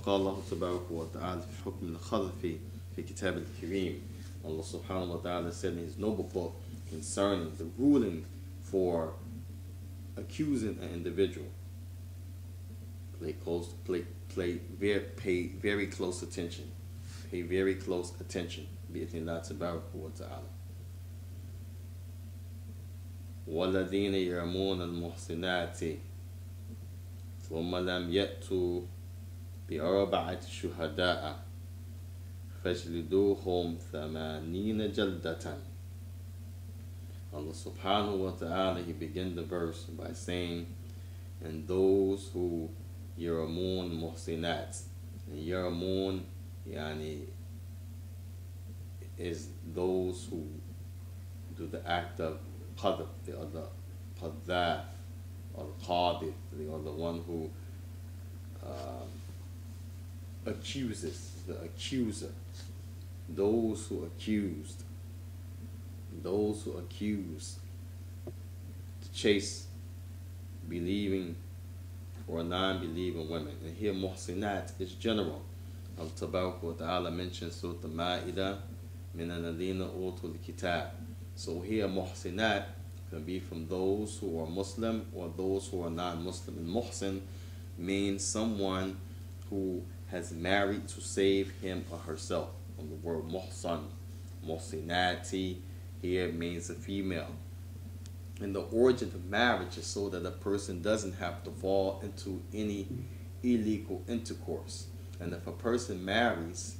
قال الله تبارك وتعالى في حكم الخلف في كتاب الكريم. Allah subhanahu wa ta'ala said in his noble book concerning the ruling for accusing an individual. Pay very close attention. Pay very close attention. بإذن تبارك وتعالى. والذين يرمون المحصنات ثم لم يأتوا بأربعة شهداء فاجلدوهم 80 جلدة. Allah subhanahu wa ta'ala, he began the verse by saying, and those who yaramun muhsinat. And yaramun yani is those who do the act of qadr, the other qadhaf or qadif, the other one who accuses, the accuser. Those who accused, those who accuse, to chase believing or non-believing women. And here muhsinat is general. Allah Tabaraka wa Ta'ala mentions Surah Al-Ma'idah, min alladhina utul kitab. So here muhsinat can be from those who are Muslim or those who are non-Muslim. And muhsin means someone who has married to save him or herself. From the word muhsan, muhsinati, here means a female. And the origin of marriage is so that a person doesn't have to fall into any illegal intercourse. And if a person marries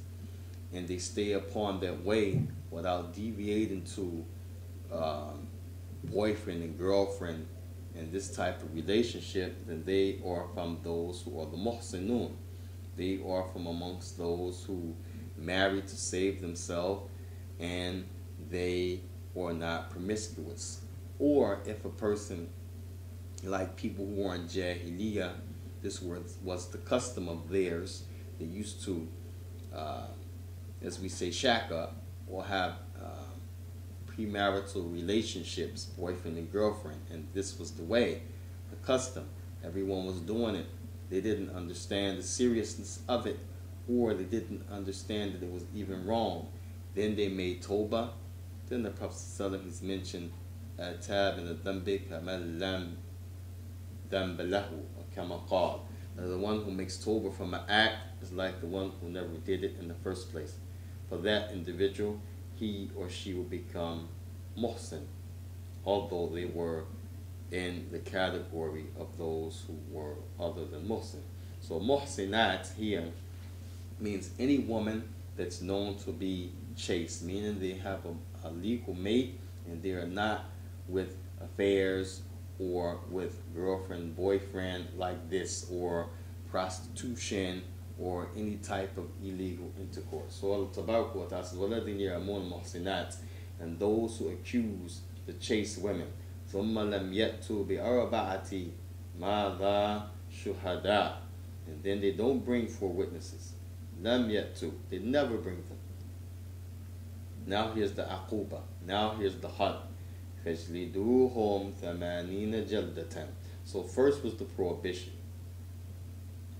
and they stay upon that way without deviating to boyfriend and girlfriend and this type of relationship, then they are from those who are the muhsinun. They are from amongst those who marry to save themselves and they are not promiscuous. Or if a person, like people who are in Jahiliyyah, this was the custom of theirs. They used to, as we say, shack up or have premarital relationships, boyfriend and girlfriend. And this was the way, the custom. Everyone was doing it. They didn't understand the seriousness of it, or they didn't understand that it was even wrong. Then they made tawbah. Then the Prophet ﷺ has mentioned tab in the dhanbi kamal lam dhanbalahu, kama qal. The one who makes tawbah from an act is like the one who never did it in the first place. For that individual, he or she will become muhsin, although they were in the category of those who were other than muhsin. So muhsinat here means any woman that's known to be chaste, meaning they have a legal mate and they are not with affairs or with girlfriend, boyfriend like this, or prostitution or any type of illegal intercourse. So Allah Tabaraka wa Ta'ala says, وَالَّذِينَ يَرْمُونَ الْمُحْصِنَاتِ, and those who accuse the chaste women, ثُمَّ لَمْ يَأْتُوا بِأَرْبَعَةِ مَاذَا شُهَدَاء, and then they don't bring 4 witnesses. لَمْ يَأْتُوا, they never bring them. Now here's the aquba. Now here's the had. فَاجْلِدُوهُمْ 80 جَلْدَةً. So first was the prohibition.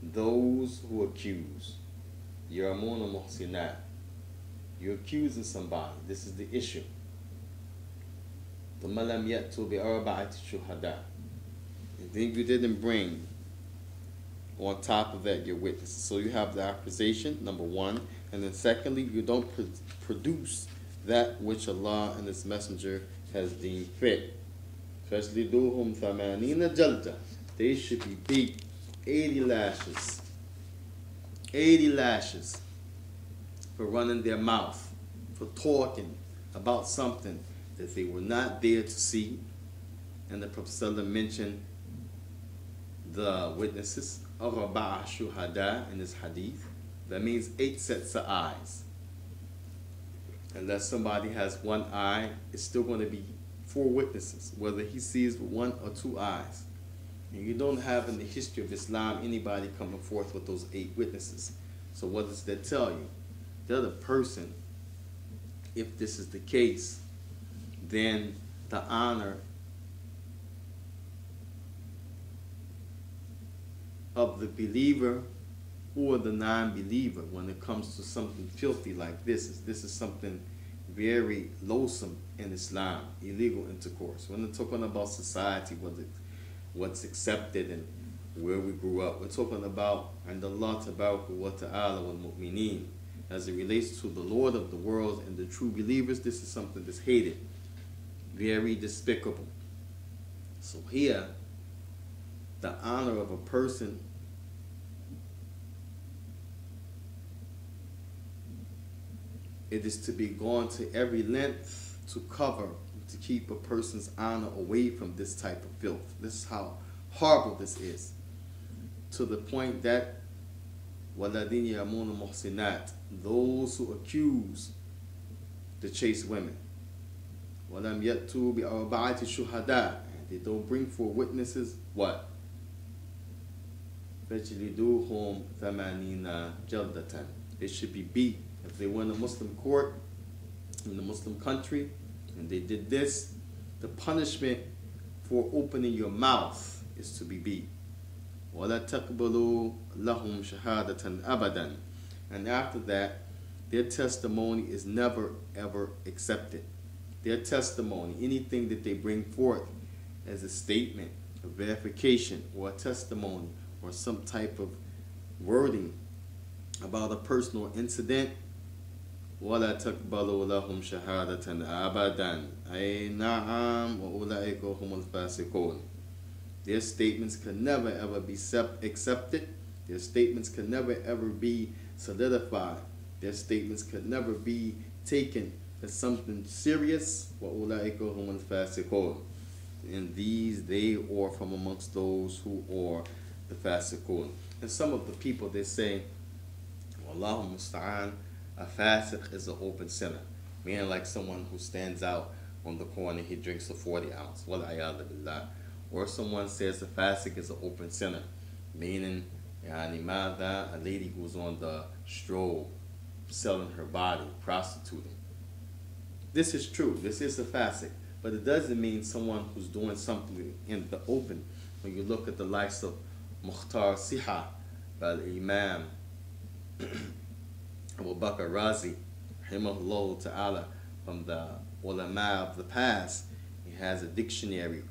Those who accuse, يَرْمُونَ مُحْصِنَاتٍ, you're accusing somebody. This is the issue. ثُمَّ لَمْ يَأْتُوا بِأَرْبَعَةِ شُهَدَاء, and then you didn't bring on top of that your witnesses. So you have the accusation, number 1, and then secondly, you don't produce that which Allah and His Messenger has deemed fit. فَاجْلِدُوهُمْ 80 جَلْدَةً, they should be beat 80 lashes. 80 lashes for running their mouth, for talking about something that they were not there to see. And the Prophet ﷺ mentioned the witnesses, أَرْبَعَ شُهَدَاء, in this hadith. That means 8 sets of eyes. Unless somebody has 1 eye, it's still going to be 4 witnesses, whether he sees with 1 or 2 eyes. And you don't have in the history of Islam anybody coming forth with those 8 witnesses. So what does that tell you? The other person, if this is the case, then the honor of the believer or the non-believer when it comes to something filthy like this. This is something very loathsome in Islam, illegal intercourse. We're not talking about society, what's accepted and where we grew up. We're talking about and Allah Tabaraka wa Ta'ala wal Mu'mineen. As it relates to the Lord of the world and the true believers, this is something that's hated. Very despicable. So here, the honor of a person it is to be gone to every length to cover, to keep a person's honor away from this type of filth. This is how horrible this is. To the point that وَالَّذِينَ يَرْمُونَ الْمُحْصِنَاتِ, those who accuse the chaste women. وَلَمْ يَأْتُوا بِأَرْبَعَةِ شُهَدَاء, they don't bring forth witnesses. What? فَجْلِدُوهُمْ ثَمَانِينَ جَلْدَةً, they should be beat. If they were in a Muslim court, in a Muslim country, and they did this, the punishment for opening your mouth is to be beat. وَلَا تَقْبَلُوا لَهُمْ شَهَادَةً أَبَدًا, and after that, their testimony is never ever accepted. Their testimony, anything that they bring forth as a statement, a verification, or a testimony, or some type of wording about a personal incident, وَلَا تَقْبَلُوا لَهُمْ شَهَادَةً أَبَدًا أَيْ نَعَمْ وَأُولَٰئِكَ هُمُ الْفَاسِقُونَ. Their statements can never ever be accepted. Their statements can never ever be solidified. Their statements can never be taken as something serious. وَأُولَٰئِكَ هُمُ الْفَاسِقُونَ. And these, they are from amongst those who are the fasiqun. And some of the people, they say, Wallahu musta'an, a fasiq is an open sinner. Meaning like someone who stands out on the corner, he drinks a 40 ounce. Wal'ayadu billah. Or someone says the fasiq is an open sinner. Meaning, a lady who's on the stroll, selling her body, prostituting. This is true. This is a fasiq. But it doesn't mean someone who's doing something in the open. When you look at the likes of Mukhtar Siha, Imam Abu Bakr Razi, rahimahullah ta'ala, from the ulama of the past, he has a dictionary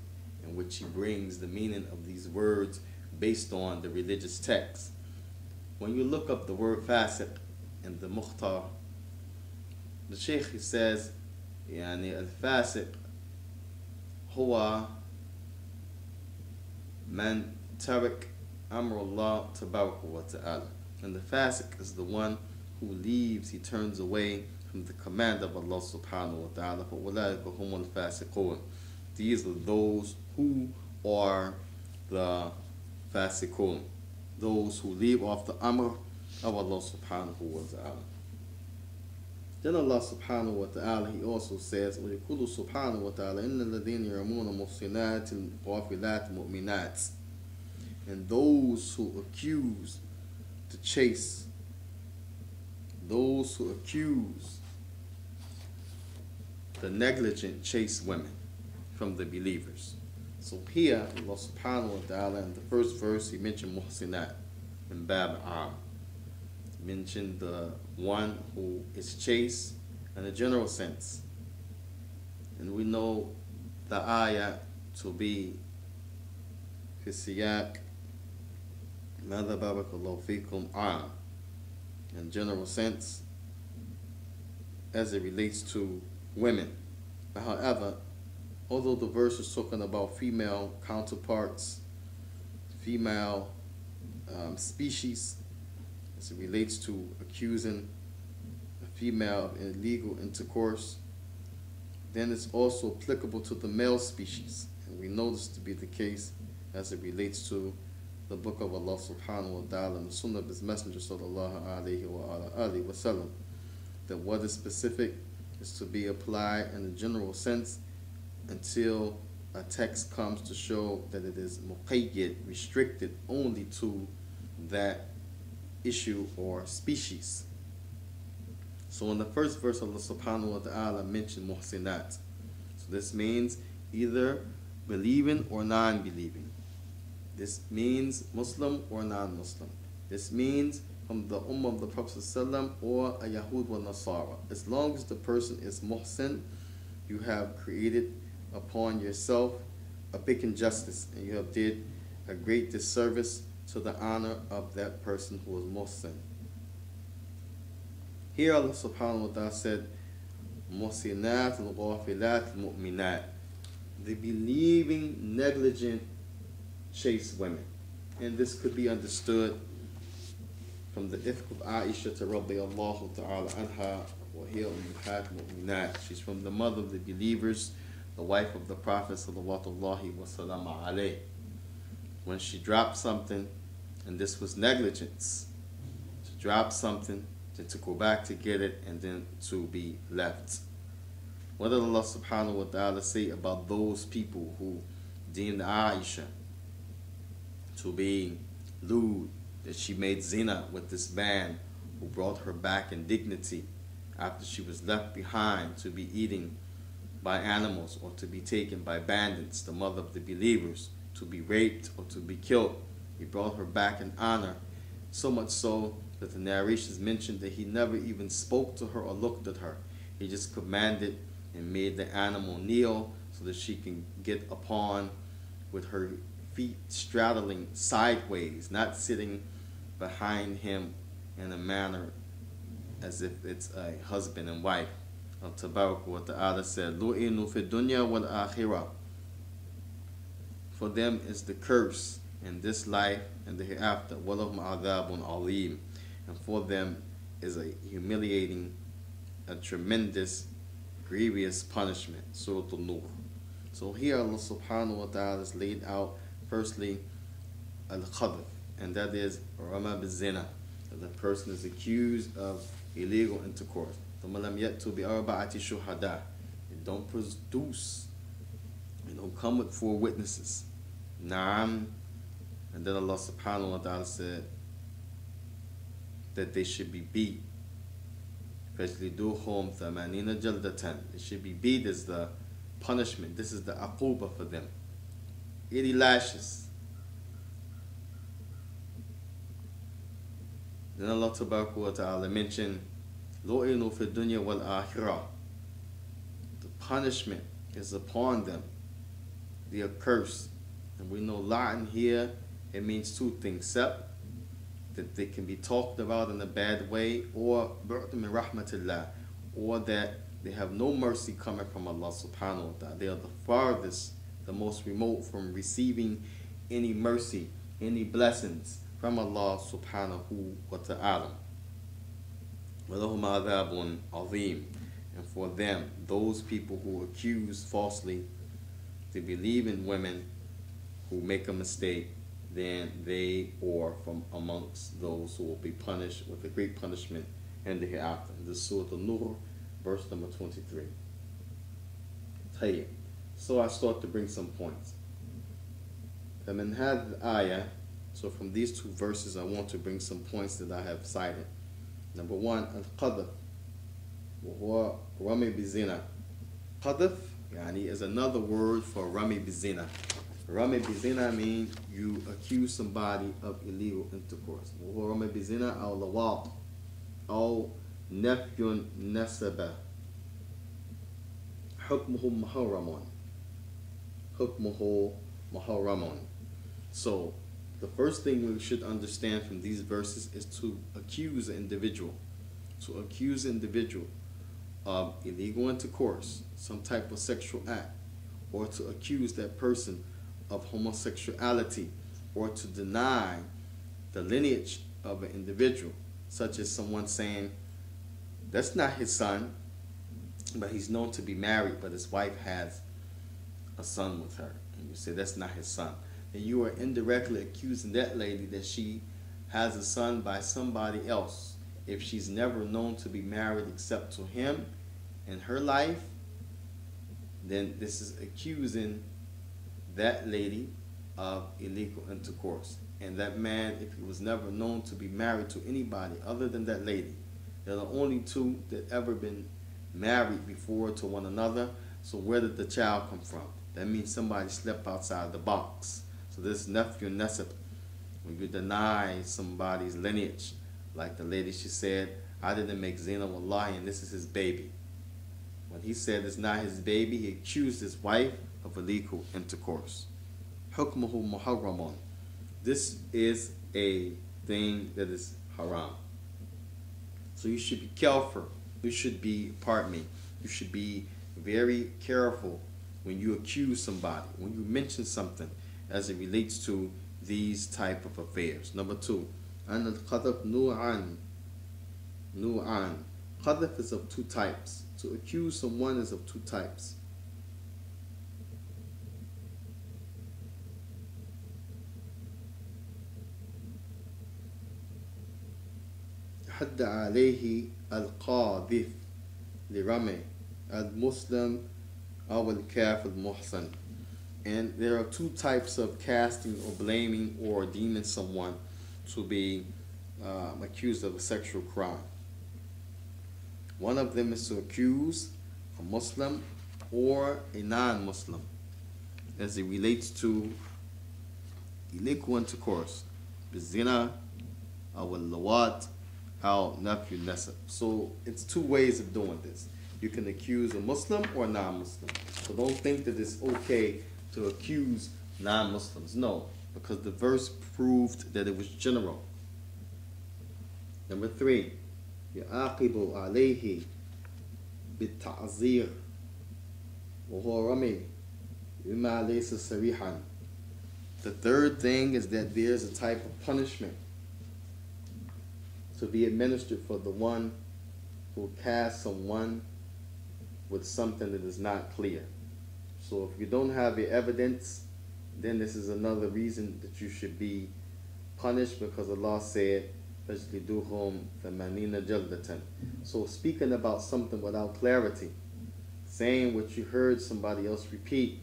in which he brings the meaning of these words based on the religious text. When you look up the word fasiq in the Mukhtar, the Shaykh, he says, يعني الفاسق هو من ترك أمر الله تبارك وتعالى. And the fasiq is the one who leaves, he turns away from the command of Allah subhanahu wa ta'ala. فَأُولَٰئِكَ هُمُ الْفَاسِقُونَ. These are those who are the fasiqun, those who leave off the amr of Allah subhanahu wa ta'ala. Then Allah subhanahu wa ta'ala, he also says, وَيَقُولُ سُبْحَانَهُ وَتَعَالَى إِنَّ الَّذِينَ يَرْمُونَ مُحْصِنَاتِ الْغَافِلَاتِ مُؤْمِنَاتِ. And those who accuse the chaste, those who accuse the negligent chaste women from the believers. So here, Allah subhanahu wa ta'ala, in the first verse, he mentioned muhsinat in Bab Am. Mentioned the one who is chaste in a general sense. And we know the ayah to be في السياق ماذا بارك الله فيكم عام, in general sense, as it relates to women. However, although the verse is talking about female counterparts, female species, as it relates to accusing a female of illegal intercourse, then it's also applicable to the male species. And we know this to be the case as it relates to the book of Allah subhanahu wa ta'ala and the sunnah of his messenger sallallahu alayhi wa sallam, that what is specific is to be applied in a general sense until a text comes to show that it is muqayyid, restricted only to that issue or species. So in the first verse, Allah subhanahu wa ta'ala mentioned muhsinat. So this means either believing or non-believing. This means Muslim or non-Muslim. This means from the Ummah of the Prophet ﷺ or a Yahud wa Nasara. As long as the person is muhsin, you have created upon yourself a big injustice, and you have did a great disservice to the honor of that person who is muhsin. Here Allah subhanahu wa ta'ala said, Muhsinat al-ghafilat al-mu'minat, the believing, negligent, chaste women. And this could be understood from the ifk of Aisha radiyallahu ta'ala anha, wa hiya ummahat mu'minat. She's from the mother of the believers, the wife of the Prophet sallallahu wa sallam alayhi. When she dropped something, and this was negligence, to drop something, then to go back to get it, and then to be left. What did Allah subhanahu wa ta'ala say about those people who deemed Aisha to be lewd, that she made zina with this man who brought her back in dignity after she was left behind to be eaten by animals or to be taken by bandits, the mother of the believers, to be raped or to be killed? He brought her back in honor, so much so that the narrations mentioned that he never even spoke to her or looked at her. He just commanded and made the animal kneel so that she can get upon with her feet straddling sideways, not sitting behind him in a manner as if it's a husband and wife. Tabarak wa ta'ala said, Lu'inu fi dunya wal akhirah. For them is the curse in this life and the hereafter. Walahum adhabun alim. And for them is a humiliating, a tremendous, grievous punishment. Surah An-Nur. So here Allah subhanahu wa ta'ala has laid out firstly al-qadhf, and that is rama bizina, that the person is accused of illegal intercourse. You don't produce, you don't come with 4 witnesses. Naam. And then Allah subhanahu wa ta'ala said that they should be beat. فَجْلِدُوهُمْ ثَمَانِينَ جَلْدَةً. They should be beat as the punishment. This is the aquba for them. 80 lashes. Then Allah tabaraka wa ta'ala mentioned لُعِنُوا فِي الدُّنْيَا وَالْآخِرَةِ. The punishment is upon them, the curse. And we know la'an here, it means 2 things. Except that they can be talked about in a bad way, or bu'd min rahmatillah, or that they have no mercy coming from Allah subhanahu wa ta'ala. They are the farthest, the most remote from receiving any mercy, any blessings from Allah subhanahu wa ta'ala. وَلَهُمْ عَذَابٌ عَظِيمٌ. And for them, those people who accuse falsely to believe in women who make a mistake, then they are from amongst those who will be punished with a great punishment in the hereafter. This is Surah An-Nur, verse number 23. So I start to bring some points. فَمِنْ هَذِهِ الْآيَةِ. So from these 2 verses, I want to bring some points that I have cited. Number 1, al-qadhf, وهو رمي بزنا. Qadhf is another word for rami bizina. Rami bizina means you accuse somebody of illegal intercourse. وهو رمي بزنا أو لواط أو نفي نسبة. حكمه محرم. So the first thing we should understand from these verses is to accuse an individual. To accuse an individual of illegal intercourse, some type of sexual act, or to accuse that person of homosexuality, or to deny the lineage of an individual, such as someone saying, that's not his son, but he's known to be married, but his wife has a son with her. And you say, that's not his son. And you are indirectly accusing that lady that she has a son by somebody else. If she's never known to be married except to him in her life, then this is accusing that lady of illegal intercourse. And that man, if he was never known to be married to anybody other than that lady, they're the only 2 that ever been married before to one another. So where did the child come from? That means somebody slept outside the box. So this nephew nesep, when you deny somebody's lineage Like the lady, she said, I didn't make zina wallahi, and this is his baby. When he said it's not his baby, he accused his wife of illegal intercourse. Hukmuhu muharramun. This is a thing that is haram. So you should be careful. You should be, you should be very careful when you accuse somebody, when you mention something as it relates to these type of affairs. Number two, أن القذف نوعان. Qadhf is of two types. To accuse someone is of two types. حد عليه القاذف لرمي المسلم أو الكافر المحسن. And there are two types of casting or blaming or deeming someone to be accused of a sexual crime. One of them is to accuse a Muslim or a non-Muslim as it relates to illegal intercourse, bizina, or lawat, or nephew nasab. So it's two ways of doing this. You can accuse a Muslim or a non-Muslim. So don't think that it's okay to accuse non-Muslims. No, because the verse proved that it was general. Number three, يعاقب عليه بالتعزير وهو رمي بما ليس صريحا. The third thing is that there's a type of punishment to be administered for the one who casts someone with something that is not clear. So if you don't have the evidence, then this is another reason that you should be punished, because Allah said, فَجْلِدُوهُمْ ثَمَانِينَ جَلْدَةً. So speaking about something without clarity, saying what you heard somebody else repeat,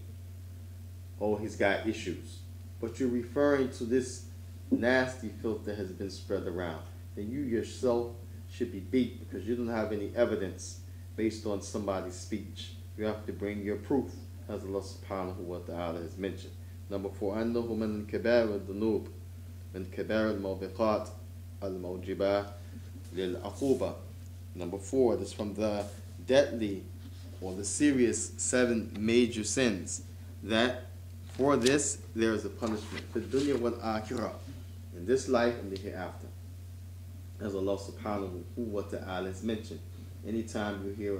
oh, he's got issues, but you're referring to this nasty filth that has been spread around, then you yourself should be beat because you don't have any evidence based on somebody's speech. You have to bring your proof, as Allah subhanahu wa ta'ala has mentioned. Number four, أنه من كبار الذنوب من كبار الموبقات الموجبة للعقوبة. Number four, this is from the deadly or the serious 7 major sins, that for this there is a punishment في الدنيا والآخرة, in this life and the hereafter, as Allah subhanahu wa ta'ala has mentioned. Anytime you hear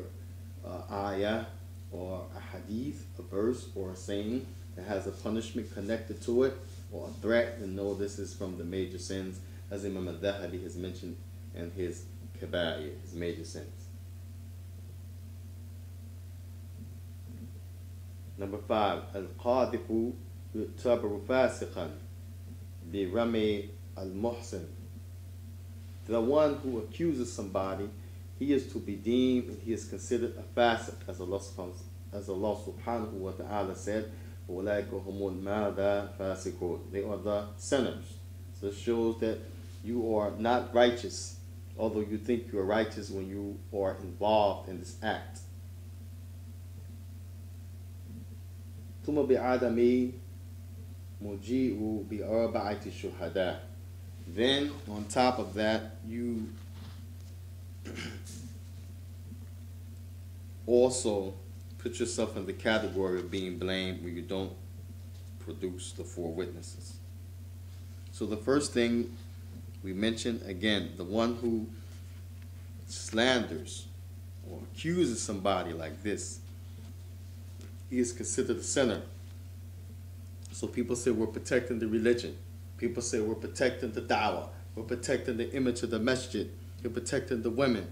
ayah or a hadith, a verse or a saying that has a punishment connected to it or a threat, then know this is from the major sins, as Imam al-Dhahabi has mentioned in his kaba'ir, his major sins. Number 5, al-qadifu yu'tabaru fasiqan bi rami al-muhsin. The one who accuses somebody, he is to be deemed, and he is considered a fasiq, as Allah subhanahu wa ta'ala said, وَأُولَٰئِكَ هُمُ الْمَاذَا فَاسِقُونَ. They are the sinners. So it shows that you are not righteous, although you think you are righteous when you are involved in this act. ثُمَّ بِعَدَمِ مُجِيءُ بِأَرْبَعَةِ شُهَدَاء. Then, on top of that, you also put yourself in the category of being blamed when you don't produce the 4 witnesses. So the first thing we mentioned, again, the one who slanders or accuses somebody like this, he is considered a sinner. So people say we're protecting the religion. People say we're protecting the dawah. We're protecting the image of the masjid. We're protecting the women.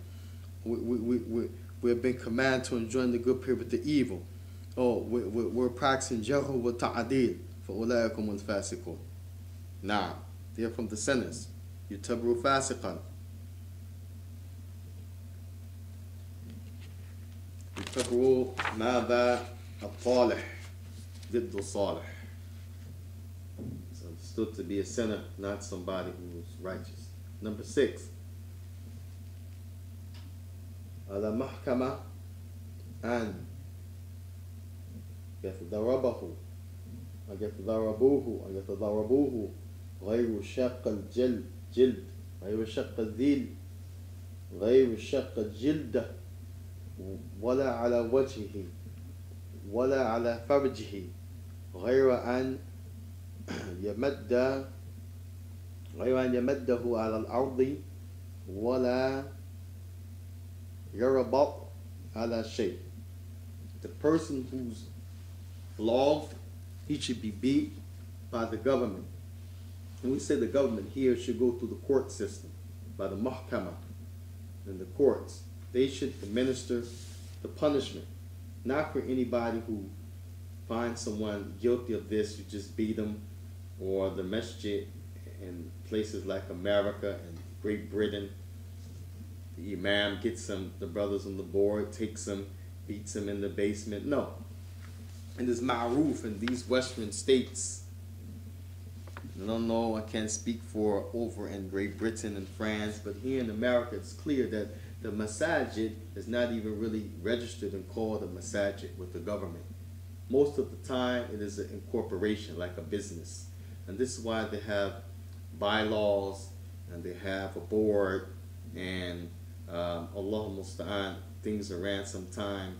We've been commanded to enjoin the good people with the evil. Oh, we're practicing jarh wa ta'adil for ulaikum al-fasiqun. Nah, they're from the sinners. Yutabru fasiqan. Yutabru mada al-talih diddu salih. It's understood to be a sinner, not somebody who is righteous. Number 6. على محكمة أن يتضربوه غير شاق الجلد غير شق الذيل غير شق الجلد ولا على وجهه ولا على فرجه غير أن يمد غير أن يمده على الأرض ولا يربط على شيء. The person who's flogged, he should be beat by the government. And we say the government here should go through the court system, by the mahkama and the courts. They should administer the punishment, not for anybody who finds someone guilty of this, you just beat them, or the masjid in places like America and Great Britain. The imam gets some, the brothers on the board, takes them, beats them in the basement. No. And it's ma'ruf in these Western states. I don't know, I can't speak for over in Great Britain and France, but here in America it's clear that the masajid is not even really registered and called a masajid with the government. Most of the time it is an incorporation, like a business. And this is why they have bylaws and they have a board and Allah musta'an, things around sometime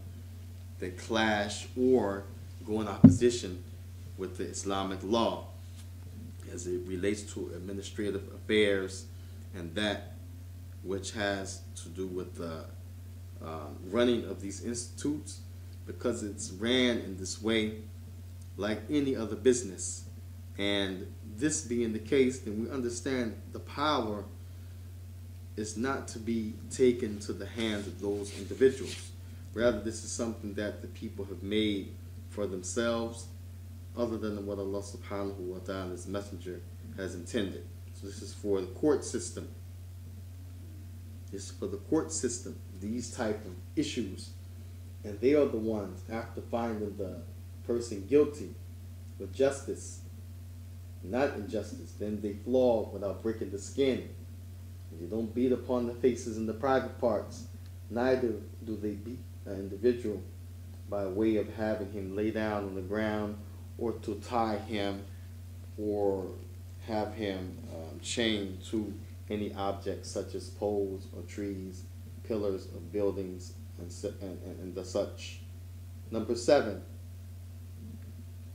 that clash or go in opposition with the Islamic law as it relates to administrative affairs and that which has to do with the running of these institutes, because it's ran in this way like any other business. And this being the case, then we understand the power is not to be taken to the hands of those individuals. Rather, this is something that the people have made for themselves, other than what Allah subhanahu wa ta'ala, His messenger, has intended. So this is for the court system. This is for the court system, these type of issues. And they are the ones, after finding the person guilty with justice, not injustice, then they flog without breaking the skin. They don't beat upon the faces and the private parts. Neither do they beat an individual by way of having him lay down on the ground, or to tie him, or have him chained to any object such as poles or trees, pillars of buildings, and the such. Number 7.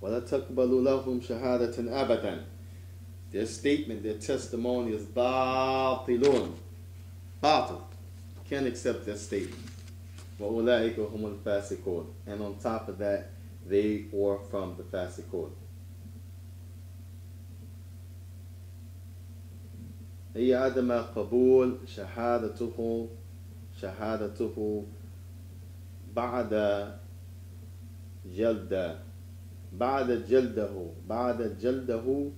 وَلَا تَقْبَلُ لَهُمْ شَهَادَةً أَبَدًا. Their statement, their testimony is باطل. Batil. Can't accept their statement. وَأُولَٰئِكَ هُمُ الْفَاسِقُونَ. And on top of that, they are from the fasiqun. هي عدم قبول شهادته بعد جلده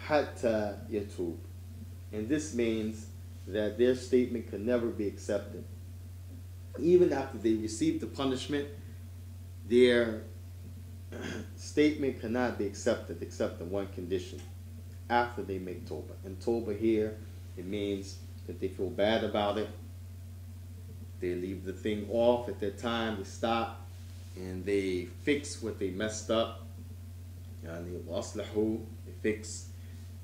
حتى يتوب. And this means that their statement can never be accepted. Even after they receive the punishment, their statement cannot be accepted except on one condition: after they make tawbah. And tawbah here, it means that they feel bad about it, they leave the thing off at their time, they stop, and they fix what they messed up. They fix.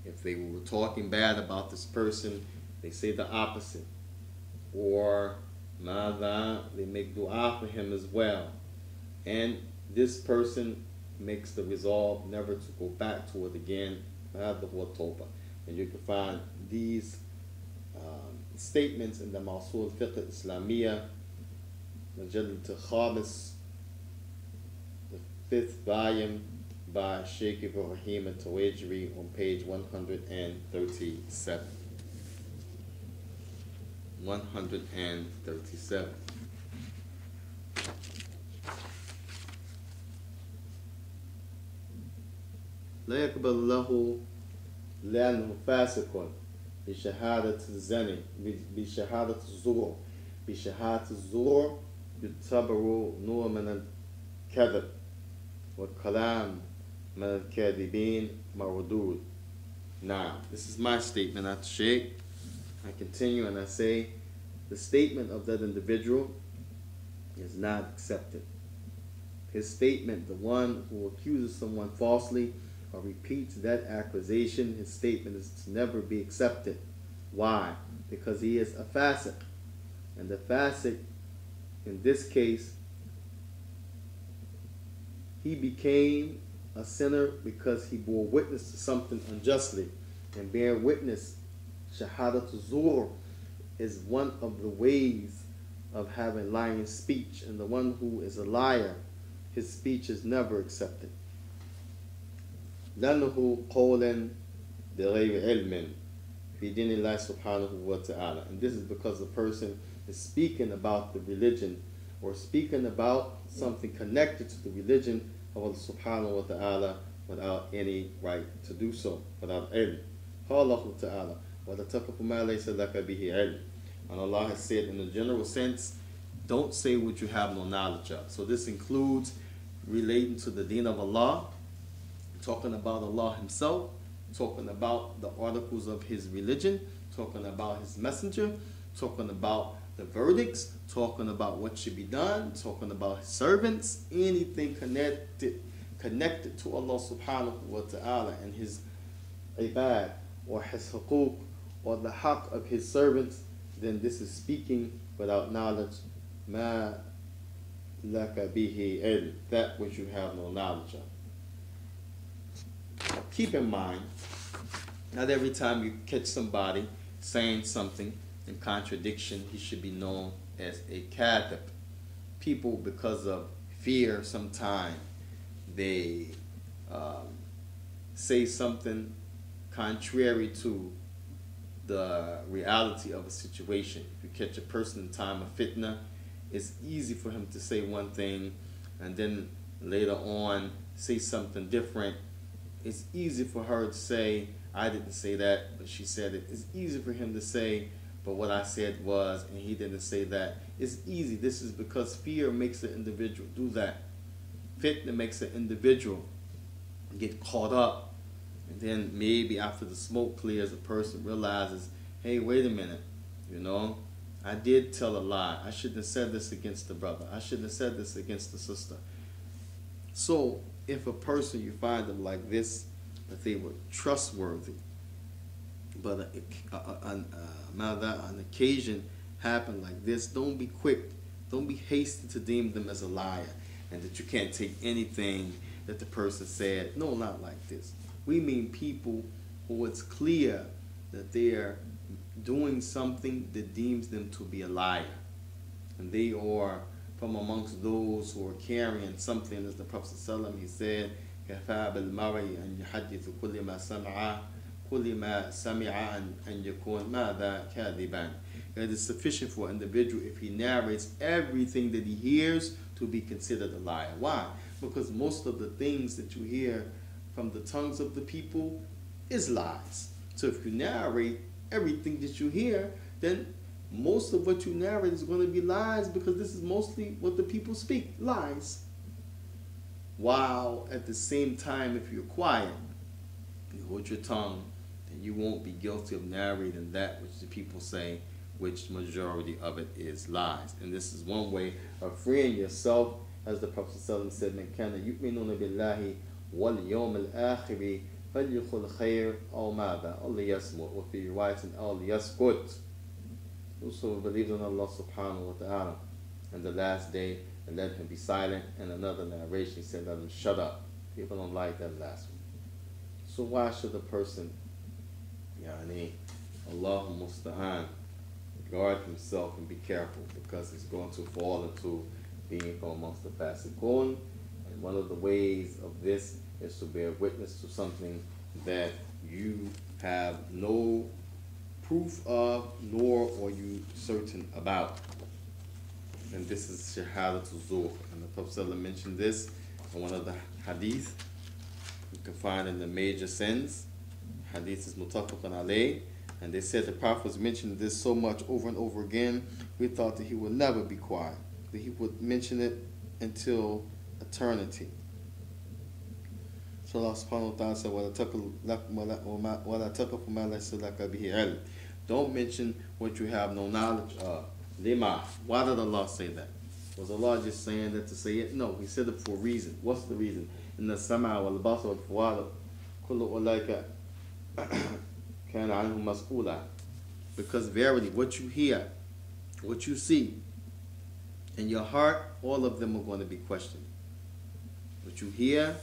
If they were talking bad about this person, they say the opposite. Or they make dua for him as well. And this person makes the resolve never to go back to it again. And you can find these statements in the Mawsul Fiqh Islamiyya, Majallad al-Khamis, the 5th volume, by Sheikh Ibrahim al-Tawajri, on page 137. 137. لا يقبل له لأنه فاسق بشهادة الزنا بشهادة الزور. بشهادة الزور يعتبر نوع من الكذب والكلام من الكاذبين مردود. Now, this is my statement, not Sheikh. I continue and I say, the statement of that individual is not accepted. His statement, the one who accuses someone falsely or repeats that accusation, his statement is to never be accepted. Why? Because he is a fasiq. And the fasiq, in this case, he became a sinner because he bore witness to something unjustly. And bear witness, shahadatul zur, is one of the ways of having lying speech. And the one who is a liar, his speech is never accepted. لأنه قولا بغير علم في دين الله سبحانه وتعالى. And this is because the person is speaking about the religion or speaking about something connected to the religion of Allah subhanahu wa ta'ala without any right to do so, without ilm. قال الله تعالى ولا تقف ما ليس لك به علم. And Allah has said in a general sense, don't say what you have no knowledge of. So this includes relating to the deen of Allah, talking about Allah himself, talking about the articles of his religion, talking about his messenger, talking about the verdicts, talking about what should be done, talking about his servants, anything connected to Allah subhanahu wa ta'ala and his ibad or his huquq or the haqq of his servants, then this is speaking without knowledge. Ma laka bihi ilm, that which you have no knowledge of. Keep in mind, not every time you catch somebody saying something in contradiction, he should be known as a kadhib. People, because of fear, sometimes they say something contrary to the reality of a situation. If you catch a person in time of fitna, it's easy for him to say one thing and then later on say something different. It's easy for her to say, I didn't say that, but she said it. It's easy for him to say, but what I said was, and he didn't say that. It's easy. This is because fear makes an individual do that. Fitna makes an individual get caught up. And then maybe after the smoke clears, a person realizes, hey, wait a minute, I did tell a lie. I shouldn't have said this against the brother. I shouldn't have said this against the sister. So if a person, you find them like this, that they were trustworthy, but an occasion happened like this, don't be quick, don't be hasty to deem them as a liar, and that you can't take anything that the person said. No, not like this. We mean people who it's clear that they're doing something that deems them to be a liar, and they are from amongst those who are carrying something, as the Prophet ﷺ, he said, كَفَى بِالْمَرْءِ أَنْ يُحَدِّثُ كُلِّ مَا سَمِعَ أَنْ يَكُونَ مَاذَا كَاذِبًا. It is sufficient for an individual if he narrates everything that he hears to be considered a liar. Why? Because most of the things that you hear from the tongues of the people is lies. So if you narrate everything that you hear, then most of what you narrate is going to be lies, because this is mostly what the people speak, lies. While at the same time, if you're quiet, you hold your tongue, then you won't be guilty of narrating that which the people say, which majority of it is lies. And this is one way of freeing yourself, as the Prophet ﷺ said, مَنْ كَانَ يُؤْمِنُونَ بِاللَّهِ وَالْيَوْمِ الْآخِرِ فَلْيُقُلْ خَيْرًا أَوْ مَاذَا أَوْ لِيَصْمُتْ وَفِي رِوَايَةٍ أَوْ لِيَسْكُتْ. Whoso believes in Allah subhanahu wa ta'ala and the last day, and let him be silent. And another narration said, let him shut up. People don't like that last one. So why should a person, Allah musta'an, guard himself and be careful, because he's going to fall into being from amongst the fasiqun. And one of the ways of this is to bear witness to something that you have no proof of, nor are you certain about. And this is shahadatul zur. And the Prophet ﷺ mentioned this in one of the hadith you can find in the major sins. Hadith is muttafaqun alayh. And they said the Prophet was mentioning this so much over and over again, we thought that he would never be quiet, that he would mention it until eternity. So Allah subhanahu wa ta'ala said, وَلَا تَقْفُ مَا لَيْسَ لَكَ بِهِ عِلْمٌ. Don't mention what you have no knowledge of. Lima. Why did Allah say that? Was Allah just saying that to say it? No, He said it for a reason. What's the reason? In the sama wal basar wal fuad كل أولئك كان عنه مسؤولا. Because verily, what you hear, what you see, in your heart, all of them are going to be questioned. What you hear,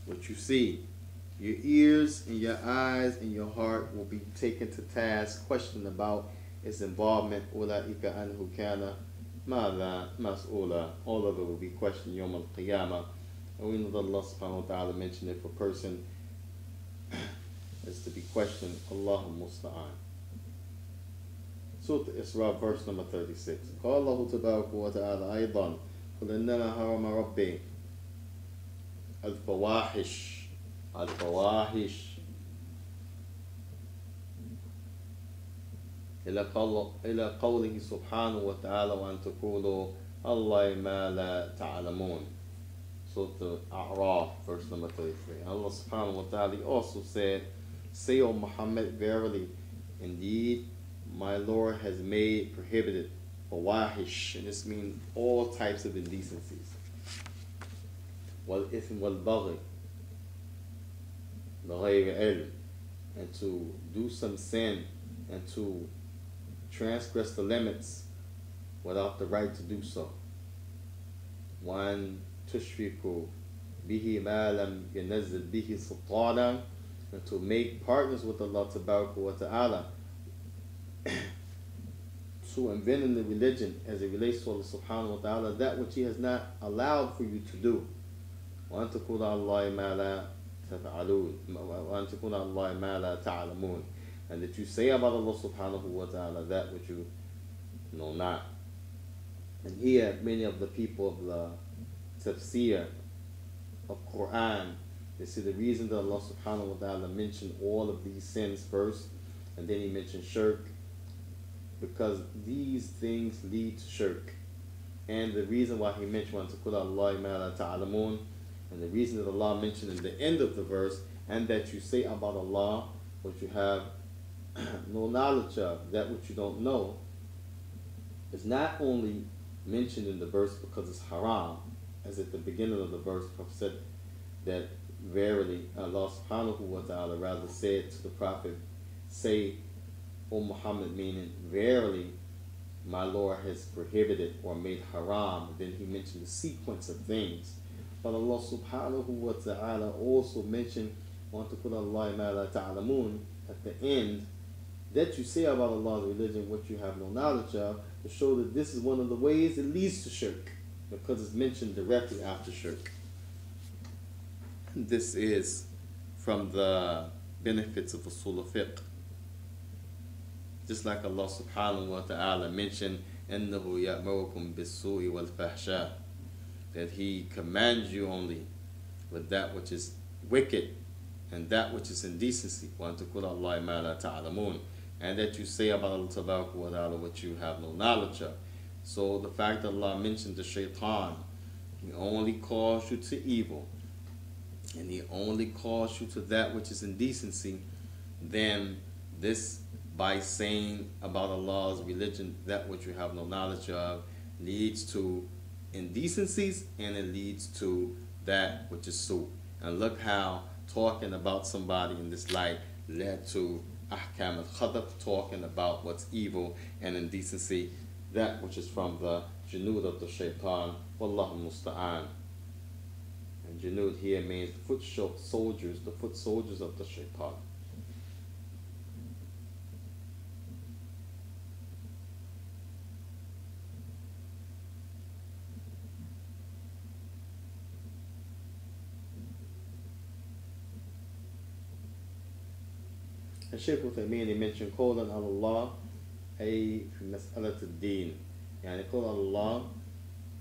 what you see, your ears and your eyes and your heart will be taken to task, questioned about its involvement. أولئك عنه كان ماذا مسؤولا. All of it will be questioned يوم القيامة. And we know that Allah subhanahu wa ta'ala mentioned if a person is to be questioned, Allahu musta'an. Surah Isra, verse number 36. قال الله تبارك وتعالى أيضا قل إنما حرم ربي الفواحش إلى قوله سبحانه وتعالى وأن تقولوا الله ما لا تعلمون. Surah Al-A'raf, verse number 33. Allah subhanahu wa ta'ala also said, say, O Muhammad, verily, indeed, my Lord has made prohibited fawahish, and this means all types of indecencies. وَالْإِثْمِ وَالْبَغْيِ بِغَيْرِ عِلْمٍ, and to do some sin and to transgress the limits without the right to do so. وَأَن تُشْرِكُوا بِهِ مَا لَمْ يَنَزِّلْ بِهِ سُلْطَانًا, and to make partners with Allah Tabaraka wa Ta'ala, to invent in the religion as it relates to Allah subhanahu wa ta'ala that which He has not allowed for you to do. وَأَن تَقُولَ اللَّهِ مَا لَا تَفْعَلُونَ وَأَن تَقُولَ اللَّهِ مَا لَا تَعْلَمُونَ, and that you say about Allah subhanahu wa ta'ala that which you know not. And here many of the people of the tafsir of Quran, they see the reason that Allah subhanahu wa ta'ala mentioned all of these sins first and then He mentioned shirk, because these things lead to shirk. And the reason why He mentioned وَأَن تَقُولَ اللَّهِ مَا لَا تَعْلَمُونَ, and the reason that Allah mentioned in the end of the verse, and that you say about Allah what you have no knowledge of, that which you don't know, is not only mentioned in the verse because it's haram, as at the beginning of the verse said that verily Allah subhanahu wa ta'ala rather said to the Prophet, say, O Muhammad, meaning verily my Lord has prohibited or made haram. Then He mentioned the sequence of things. But Allah subhanahu wa ta'ala also mentioned وَأَن تَقُولَ اللَّهِ مَا لَا تَعْلَمُونَ at the end, that you say about Allah's religion what you have no knowledge of, to show that this is one of the ways it leads to shirk, because it's mentioned directly after shirk. This is from the benefits of usul al-fiqh. Just like Allah subhanahu wa ta'ala mentioned, إِنَّهُ يَأْمُرُكُمْ بِالسُّوءِ وَالْفَحْشَاءِ, that He commands you only with that which is wicked and that which is indecency. وَأَن تَقُولَ اللَّهِ مَا لَا تَعْلَمُونَ, and that you say about Allah Tabaraka wa Ta'ala what you have no knowledge of. So the fact that Allah mentioned the shaitan, he only calls you to evil, and he only calls you to that which is indecency, then this, by saying about Allah's religion that which you have no knowledge of, leads to indecencies, and it leads to that which is su. And look how talking about somebody in this light led to ahkam al-khadab, talking about what's evil and indecency, that which is from the junud of the shaitan. Wallahu musta'an. And junud here means foot soldiers, the foot soldiers of the shaitan. And Shaykh Uthaymeen, he mentioned قولا على الله أي في مسألة الدين. يعني قول Allah,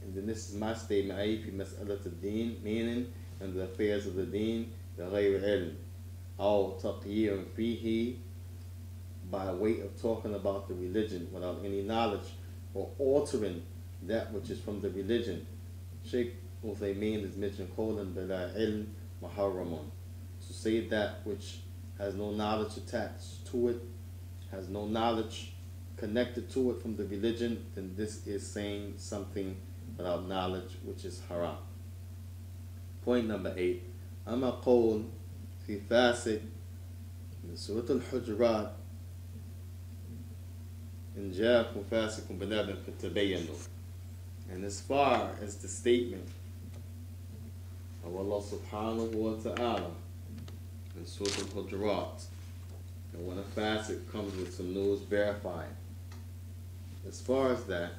and then this is my statement, أي في مسألة الدين, meaning in the affairs of the deen, بغير علم أو تقيير فيه, by way of talking about the religion without any knowledge or altering that which is from the religion. Shaykh Uthaymeen is mentioned قولا بلا علم محرم, to say that which has no knowledge attached to it, has no knowledge connected to it from the religion, then this is saying something without knowledge, which is haram. Point number 8. أما قول في فاسق من سورة الحجرات إن جاءكم فاسق بنبأ فتبينوا. And as far as the statement of Allah subhanahu wa ta'ala in Surah Al-Hujurat, and when a fasiq comes with some news, verify it. As far as that,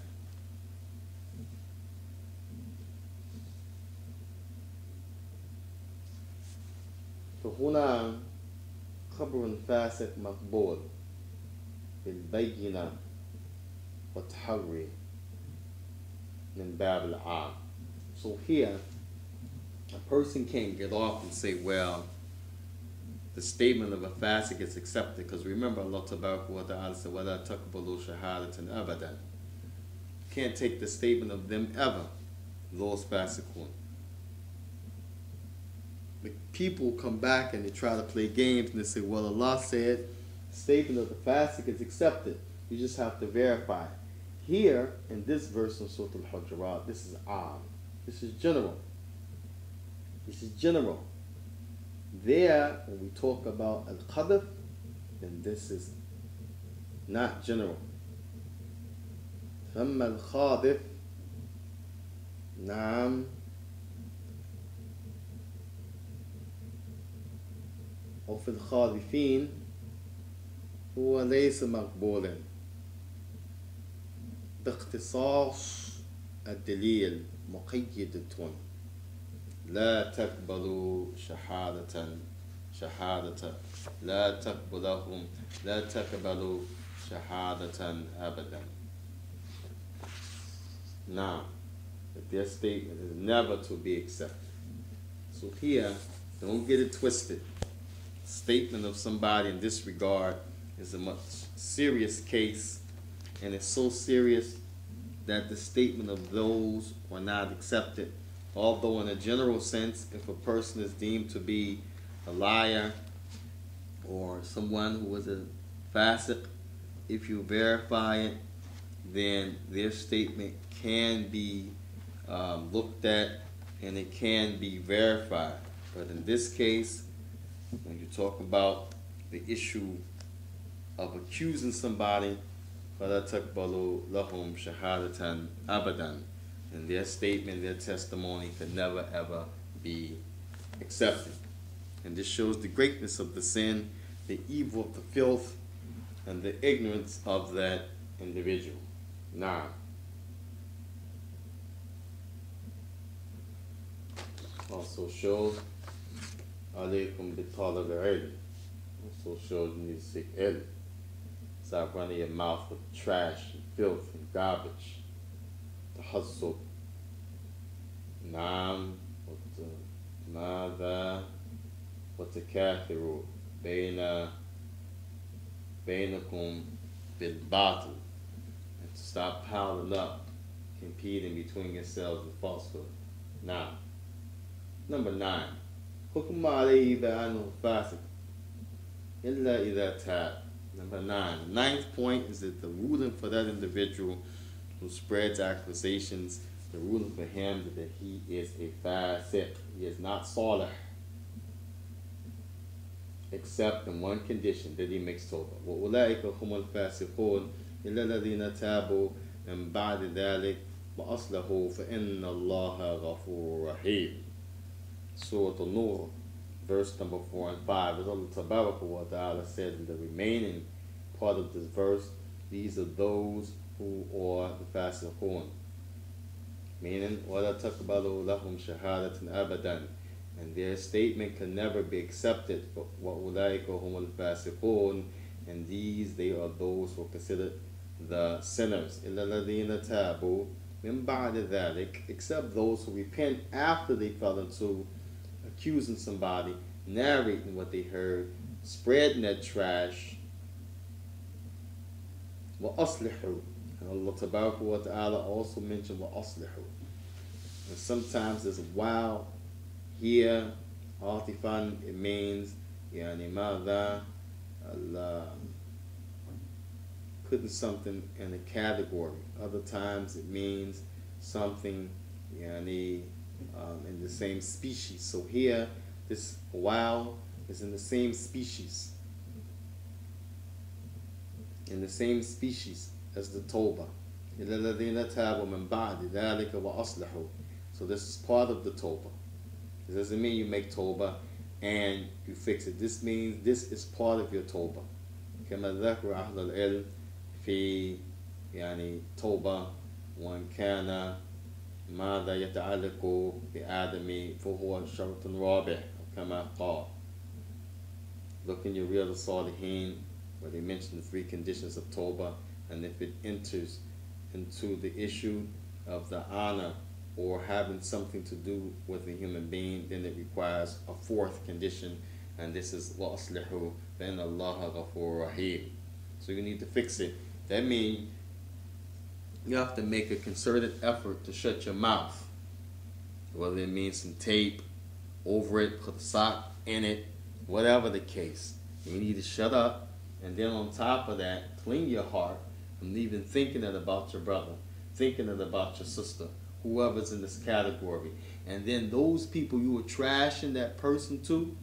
فهنا خبر فاسق مقبول بالبينة والتحري من باب العام. So here, a person can't get off and say, well, the statement of a fasiq is accepted, because remember Allah Tabaraka wa Ta'ala said, وَلَا تَقْبَلُوا شَهَادَةً أَبَدًا. Can't take the statement of them ever, those fasiqun. The people come back and they try to play games and they say, well, Allah said the statement of the fasiq is accepted. You just have to verify it. Here, in this verse in Surah Al-Hujurat, this is am. This is general. This is general. There, when we talk about al-qadhf, then this is not general. ثم الخاذف نعم وفي الخاذفين هو ليس مقبولا باختصاص الدليل مقيدة لا تقبلوا شهادة لا تقبلوا شهادة أبدا. Now, if their statement is never to be accepted. So here, don't get it twisted. Statement of somebody in this regard is a much serious case, and it's so serious that the statement of those are not accepted. Although in a general sense, if a person is deemed to be a liar or someone who was a fasiq, if you verify it, then their statement can be looked at and it can be verified. But in this case, when you talk about the issue of accusing somebody, فَلَا تَقْبَلُوا لَهُمْ شَهَادَةً أَبَدًا, and their statement, their testimony could never ever be accepted. And this shows the greatness of the sin, the evil of the filth, and the ignorance of that individual. Now, also shows alaykum bitalab al-ilm. Also shows you need to seek ilm. Stop running your mouth with trash and filth and garbage. Tahassub. Naam. ماذا وتكاثروا بينكم بالباطل. And to stop piling up, competing between yourselves with falsehood. Now, number 9. حكم عليه بأنه فاسق إلا إذا تاب. Number 9. The 9th point is that the ruling for that individual who spreads accusations, the ruling for him that he is a fasiq. He is not salih, except in one condition, that he makes tawbah. وَأُولَٰئِكَ هُمُ الْفَاسِقُونَ إِلَّا الَّذِينَ تَابُوا مِنْ بَعْدِ ذَلِكَ وَأَصْلَحُوا فَإِنَّ اللَّهَ غَفُورٌ رَحِيمٌ. Surah An-Nur, verse number 4 and 5. As Allah Tabaraka wa Ta'ala said in the remaining part of this verse, these are those who are the fasiqun. Meaning, وَلَا تَقْبَلُوا لَهُمْ شَهَادَةً أَبَدًا, and their statement can never be accepted. وَأُولَٰئِكَ هُمُ الْفَاسِقُونَ, and these, they are those who are considered the sinners. إِلَّا الَّذِينَ تَابُوا مِنْ بَعْدِ ذَلِكَ, except those who repent after they fell into accusing somebody, narrating what they heard, spreading that trash. وَأَصْلِحُوا, and Allah Tabaraka wa Ta'ala also mentioned وَأَصْلِحُوا. And sometimes there's a wow here, atifan, it means يعني ماذا, putting something in a category. Other times it means something يعني in the same species. So here, this wow is in the same species. In the same species as the Tawbah. إِلَّا الَّذِينَ تَابُوا مِن بَعْدِ ذَلِكَ وَأَصْلَحُوا. So this is part of the Tawbah. It doesn't mean you make Tawbah and you fix it. This means this is part of your Tawbah. كما ذكر أهل العلم في يعني توبة وإن كان ماذا يتعلق بآدم فهو شرط رابع كما قال. Look in your Riyadh al-Salihin where they mention the 3 conditions of Tawbah, and if it enters into the issue of the honor or having something to do with a human being, then it requires a 4th condition, and this is وَأَصْلِحُوا فَإِنَّ اللَّهَ غَفُورٌ رَحِيمٌ. So you need to fix it. That means you have to make a concerted effort to shut your mouth, whether it means some tape over it, put a sock in it, whatever the case. You need to shut up, and then on top of that, clean your heart from even thinking it about your brother, thinking it about your sister, whoever's in this category. And then those people you were trashing that person to,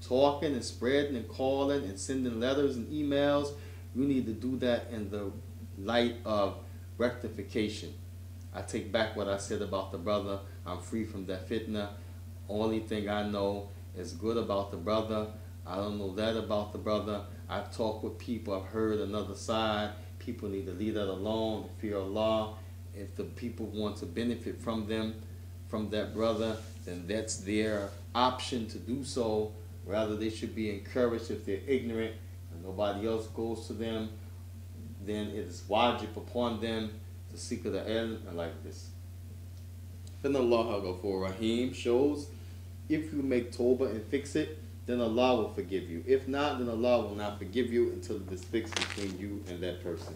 talking and spreading and calling and sending letters and emails, you need to do that in the light of rectification. I take back what I said about the brother. I'm free from that fitna. Only thing I know is good about the brother. I don't know that about the brother. I've talked with people. I've heard another side. People need to leave that alone. Fear Allah. If the people want to benefit from them, from that brother, then that's their option to do so. Rather, they should be encouraged if they're ignorant and nobody else goes to them. Then it is wajib upon them to seek the ilm and like this. Then Allah Ghafur Rahim shows if you make tawbah and fix it, then Allah will forgive you. If not, then Allah will not forgive you until it is fixed between you and that person.